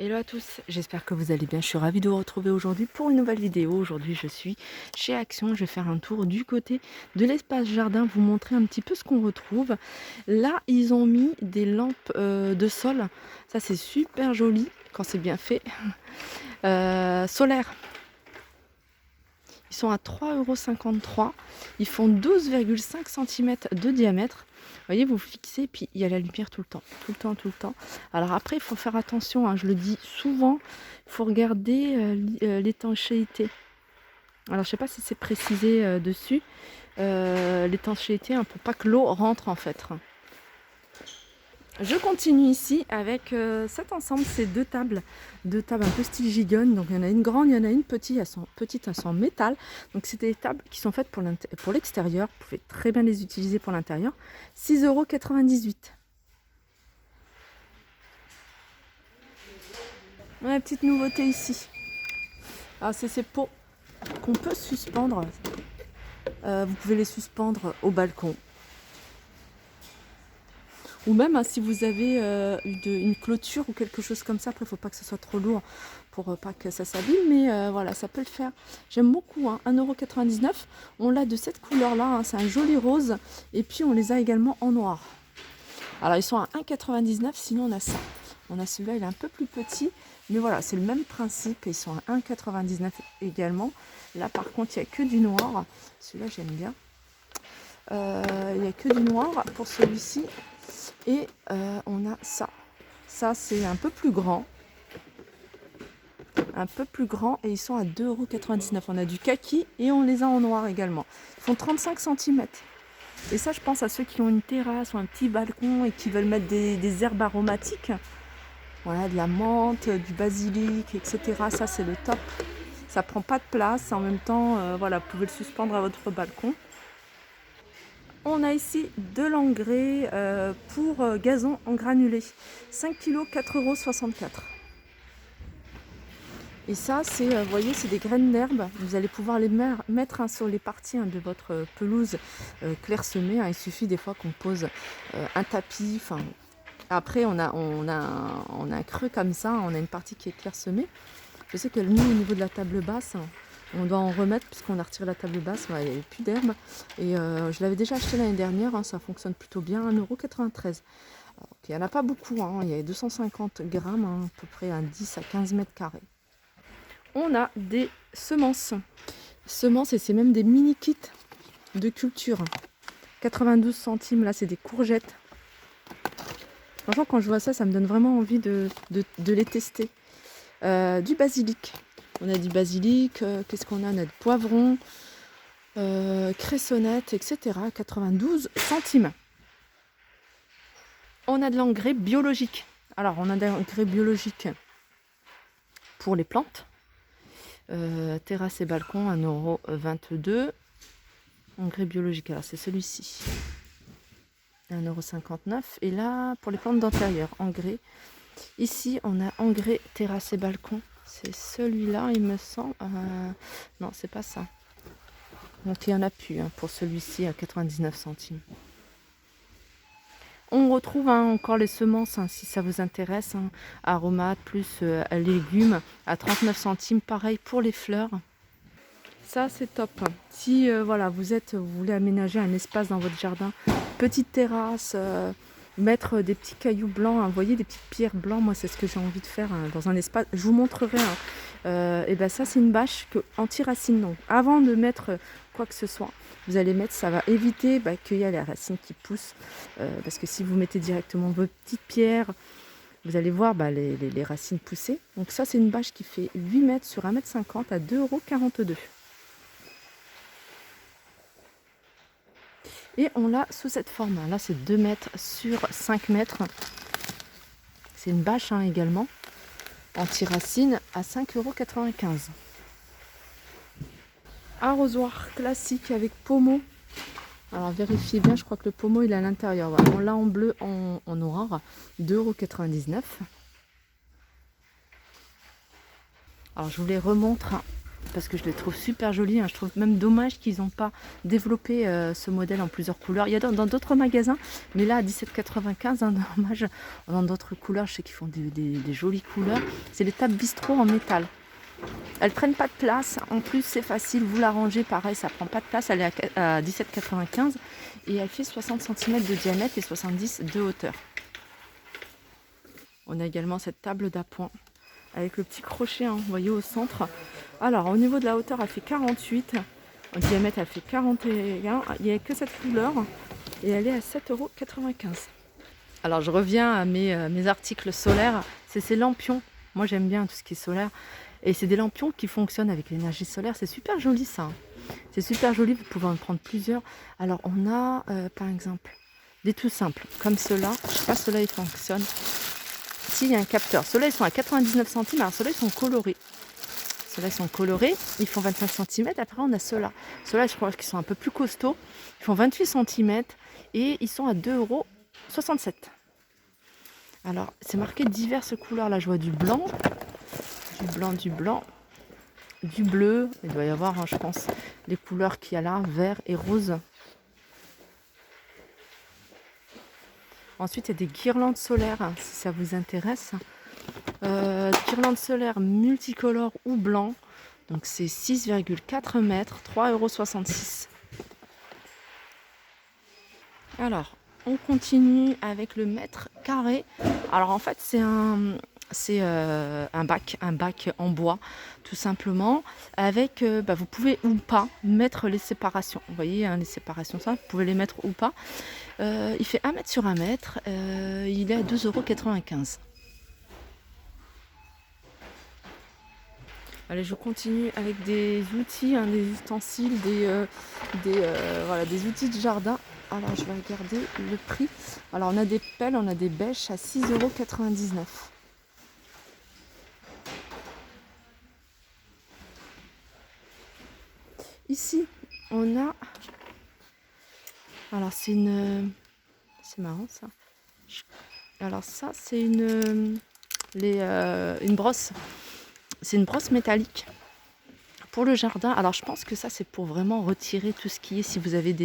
Hello à tous, j'espère que vous allez bien. Je suis ravie de vous retrouver aujourd'hui pour une nouvelle vidéo. Aujourd'hui, je suis chez Action. Je vais faire un tour du côté de l'espace jardin, vous montrer un petit peu ce qu'on retrouve. Là, ils ont mis des lampes de sol. Ça, c'est super joli quand c'est bien fait. Solaire. Ils sont à 3,53 €. Ils font 12,5 cm de diamètre. Vous voyez, vous fixez, puis il y a la lumière tout le temps, tout le temps, tout le temps. Alors après, il faut faire attention, hein, je le dis souvent, il faut regarder l'étanchéité. Alors je sais pas si c'est précisé dessus, l'étanchéité, hein, pour pas que l'eau rentre en fait. Je continue ici avec cet ensemble, ces deux tables un peu style gigogne. Donc il y en a une grande, il y en a une petite, elles sont en métal. Donc c'est des tables qui sont faites pour l'extérieur. Vous pouvez très bien les utiliser pour l'intérieur. 6,98 €. Ouais, petite nouveauté ici. Alors c'est ces pots qu'on peut suspendre. Vous pouvez les suspendre au balcon. Ou même hein, si vous avez une clôture ou quelque chose comme ça. Après, il ne faut pas que ce soit trop lourd pour pas que ça s'abîme. Mais voilà, ça peut le faire. J'aime beaucoup, hein, 1,99 €. On l'a de cette couleur-là. Hein, c'est un joli rose. Et puis, on les a également en noir. Alors, ils sont à 1,99 €. Sinon, on a ça. On a celui-là, il est un peu plus petit. Mais voilà, c'est le même principe. Ils sont à 1,99 € également. Là, par contre, il n'y a que du noir. Celui-là, j'aime bien. Il n'y a que du noir pour celui-ci. Et on a ça. Ça, c'est un peu plus grand. Un peu plus grand. Et ils sont à 2,99 €. On a du kaki et on les a en noir également. Ils font 35 cm. Et ça, je pense à ceux qui ont une terrasse ou un petit balcon et qui veulent mettre des herbes aromatiques. Voilà, de la menthe, du basilic, etc. Ça, c'est le top. Ça prend pas de place. En même temps, voilà, vous pouvez le suspendre à votre balcon. On a ici de l'engrais pour gazon en granulé. 5 kg, 4,64 €. Et ça, c'est, vous voyez, c'est des graines d'herbe. Vous allez pouvoir les mettre hein, sur les parties hein, de votre pelouse clairsemée. Hein. Il suffit des fois qu'on pose un tapis. Après, on a un creux comme ça. On a une partie qui est clairsemée. Je sais que nous, au niveau de la table basse, on doit en remettre puisqu'on a retiré la table basse. Il n'y avait plus d'herbe. Et je l'avais déjà acheté l'année dernière. Hein, ça fonctionne plutôt bien. 1,93 €. Il n'y en a pas beaucoup. Hein, il y a 250 grammes, hein, à peu près à 10 à 15 mètres carrés. On a des semences. Semences et c'est même des mini kits de culture. 92 centimes. Là, c'est des courgettes. Franchement, quand je vois ça, ça me donne vraiment envie de les tester. Du basilic. On a du basilic. Qu'est-ce qu'on a? On a du poivron, cressonnette, etc. 92 centimes. On a de l'engrais biologique. Alors, on a de l'engrais biologique pour les plantes. Terrasse et balcon, 1,22 €. Engrais biologique, alors c'est celui-ci. 1,59 €. Et là, pour les plantes d'intérieur, engrais. Ici, on a engrais terrasse et balcon. C'est celui-là, il me semble. Non, c'est pas ça. Donc, il n'y en a plus hein, pour celui-ci à 99 centimes. On retrouve hein, encore les semences, hein, si ça vous intéresse. Hein, aromates plus légumes à 39 centimes. Pareil pour les fleurs. Ça, c'est top. Si voilà, vous voulez aménager un espace dans votre jardin, petite terrasse, mettre des petits cailloux blancs, hein, vous voyez, des petites pierres blancs, moi, c'est ce que j'ai envie de faire hein, dans un espace. Je vous montrerai. Hein. Et ben ça, c'est une bâche anti-racine. Donc, avant de mettre quoi que ce soit, vous allez mettre, ça va éviter qu'il y a les racines qui poussent. Parce que si vous mettez directement vos petites pierres, vous allez voir les racines pousser. Donc ça, c'est une bâche qui fait 8 mètres sur 1,50 m à 2,42 €. Et on l'a sous cette forme. Là, c'est 2 mètres sur 5 mètres. C'est une bâche hein, également. Anti-racine à 5,95 €. Arrosoir classique avec pommeau. Alors vérifiez bien, je crois que le pommeau il est à l'intérieur. Voilà. On l'a en bleu, en noir. 2,99 €. Alors je vous les remontre. Hein. parce que je les trouve super jolis. Hein. Je trouve même dommage qu'ils n'ont pas développé ce modèle en plusieurs couleurs. Il y a dans d'autres magasins, mais là à 17,95, hein, dommage, dans d'autres couleurs, je sais qu'ils font des jolies couleurs. C'est les tables bistrot en métal. Elles prennent pas de place, en plus c'est facile, vous la rangez, pareil, ça prend pas de place, elle est à 17,95 et elle fait 60 cm de diamètre et 70 de hauteur. On a également cette table d'appoint avec le petit crochet, hein, vous voyez, au centre. Alors au niveau de la hauteur, elle fait 48, au diamètre elle fait 41, il n'y a que cette couleur et elle est à 7,95 €. Alors je reviens à mes articles solaires, c'est ces lampions, moi j'aime bien tout ce qui est solaire. Et c'est des lampions qui fonctionnent avec l'énergie solaire. C'est super joli ça. C'est super joli, vous pouvez en prendre plusieurs. Alors on a par exemple des tout simples comme ceux-là. Je ne sais pas, ceux-là ils fonctionnent. Si, il y a un capteur. Ceux-là ils sont à 99 centimes. Alors ceux-là ils sont colorés. Ceux-là ils sont colorés. Ils font 25 cm. Après on a ceux-là. Ceux-là je crois qu'ils sont un peu plus costauds. Ils font 28 cm et ils sont à 2,67 €. Alors c'est marqué diverses couleurs. Là je vois du blanc. Du blanc, du bleu, il doit y avoir, hein, je pense, les couleurs qu'il y a là, vert et rose. Ensuite, il y a des guirlandes solaires, hein, si ça vous intéresse. Guirlandes solaires multicolores ou blanc, donc c'est 6,4 mètres, 3,66 €. Alors, on continue avec le mètre carré. Alors en fait, c'est un bac en bois, tout simplement, avec, vous pouvez ou pas mettre les séparations. Vous voyez, hein, les séparations, ça, vous pouvez les mettre ou pas. Il fait 1 mètre sur 1 mètre, il est à 2,95 €. Allez, je continue avec des outils, hein, des ustensiles, voilà, des outils de jardin. Alors, je vais regarder le prix. Alors, on a des pelles, on a des bêches à 6,99 €. Ici, on a... Alors, c'est marrant, ça. Alors, ça, c'est une brosse. C'est une brosse métallique pour le jardin. Alors, je pense que ça, c'est pour vraiment retirer tout ce qui est... Si vous avez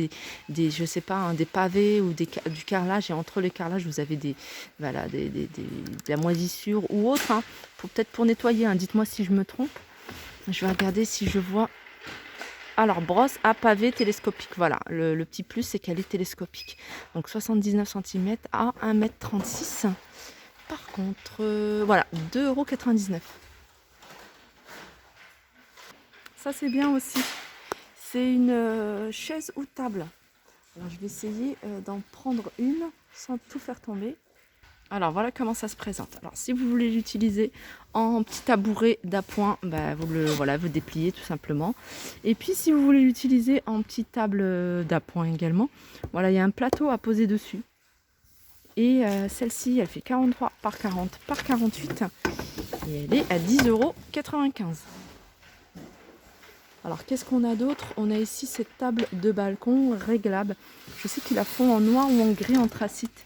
je sais pas, hein, des pavés ou du carrelage, et entre les carrelages, vous avez de la moisissure ou autre, hein, peut-être pour nettoyer. Hein. Dites-moi si je me trompe. Je vais regarder si je vois... Alors, brosse à pavé télescopique. Voilà, le petit plus, c'est qu'elle est télescopique. Donc, 79 cm à 1,36 m. Par contre, voilà, 2,99 €. Ça, c'est bien aussi. C'est une chaise ou table. Alors, je vais essayer d'en prendre une sans tout faire tomber. Alors, voilà comment ça se présente. Alors, si vous voulez l'utiliser en petit tabouret d'appoint, vous dépliez tout simplement. Et puis, si vous voulez l'utiliser en petite table d'appoint également, voilà, il y a un plateau à poser dessus. Et celle-ci, elle fait 43 par 40 par 48. Et elle est à 10,95 €. Alors, qu'est-ce qu'on a d'autre? On a ici cette table de balcon réglable. Je sais qu'ils la font en noir ou en gris anthracite.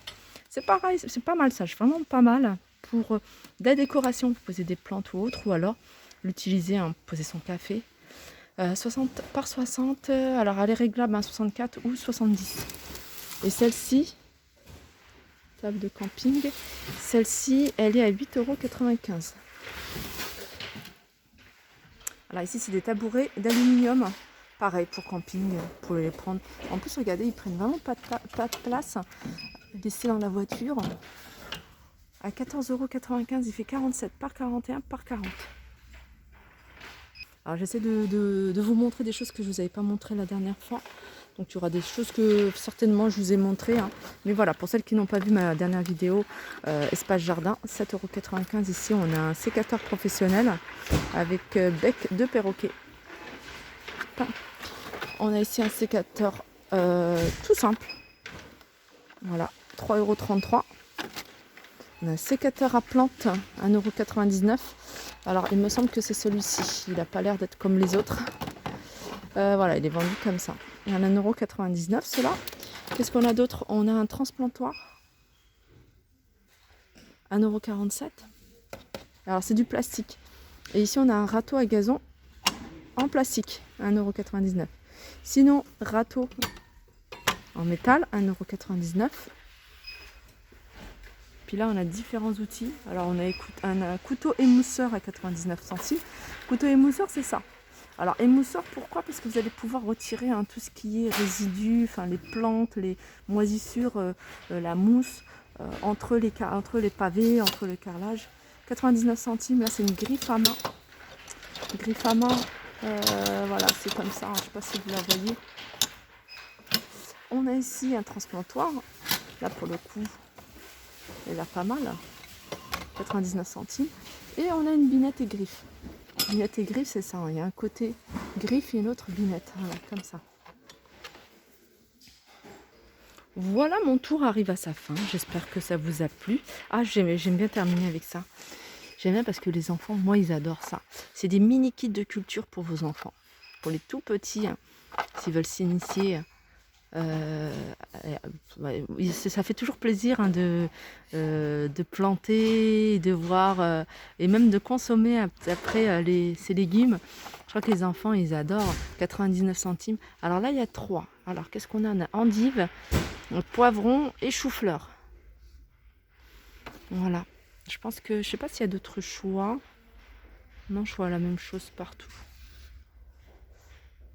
C'est pareil, c'est pas mal ça, c'est vraiment pas mal pour de la décoration, pour poser des plantes ou autre, ou alors l'utiliser, hein, pour poser son café. 60 par 60, alors elle est réglable, hein, 64 ou 70. Et celle-ci, table de camping, celle-ci, elle est à 8,95 €. Alors ici, c'est des tabourets d'aluminium, pareil pour camping, pour les prendre. En plus, regardez, ils prennent vraiment pas de place. Laissés dans la voiture. À 14,95 €, il fait 47 par 41 par 40. Alors j'essaie de vous montrer des choses que je ne vous avais pas montré la dernière fois. Donc il y aura des choses que certainement je vous ai montrées. Hein. Mais voilà, pour celles qui n'ont pas vu ma dernière vidéo, espace jardin, 7,95 €. Ici, on a un sécateur professionnel avec bec de perroquet. On a ici un sécateur tout simple. Voilà, 3,33 €. On a un sécateur à plantes, 1,99 €. Alors, il me semble que c'est celui-ci. Il n'a pas l'air d'être comme les autres. Voilà, il est vendu comme ça. Il y en a 1,99 €, ceux-là. Qu'est-ce qu'on a d'autre? On a un transplantoir. 1,47 €. Alors, c'est du plastique. Et ici, on a un râteau à gazon en plastique, 1,99 €. Sinon, râteau en métal, 1,99 €. Puis là, on a différents outils. Alors, on a un couteau émousseur à 99 centimes. Couteau émousseur, c'est ça. Alors, émousseur, pourquoi? Parce que vous allez pouvoir retirer tout ce qui est résidus, enfin les plantes, les moisissures, la mousse, entre les pavés, entre le carrelage. 99 centimes, là, c'est une griffe à main. Griffe à main, voilà, c'est comme ça. Je ne sais pas si vous la voyez. On a ici un transplantoir. Là, pour le coup, il a pas mal. 99 centimes. Et on a une binette et griffe. Binette et griffe, c'est ça. Il y a un côté griffe et une autre binette. Voilà, comme ça. Voilà, mon tour arrive à sa fin. J'espère que ça vous a plu. Ah, j'aime bien terminer avec ça. J'aime bien parce que les enfants, moi, ils adorent ça. C'est des mini kits de culture pour vos enfants. Pour les tout petits, s'ils veulent s'initier. Ça fait toujours plaisir de planter, de voir et même de consommer après ces légumes. Je crois que les enfants, ils adorent. 99 centimes. Alors là, il y a 3. Alors, qu'est-ce qu'on a? On a endive, poivron et chou-fleur. Voilà. Je pense que, je sais pas s'il y a d'autres choix. Non, je vois la même chose partout.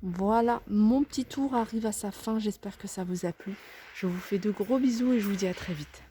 Voilà, mon petit tour arrive à sa fin. J'espère que ça vous a plu. Je vous fais de gros bisous et je vous dis à très vite.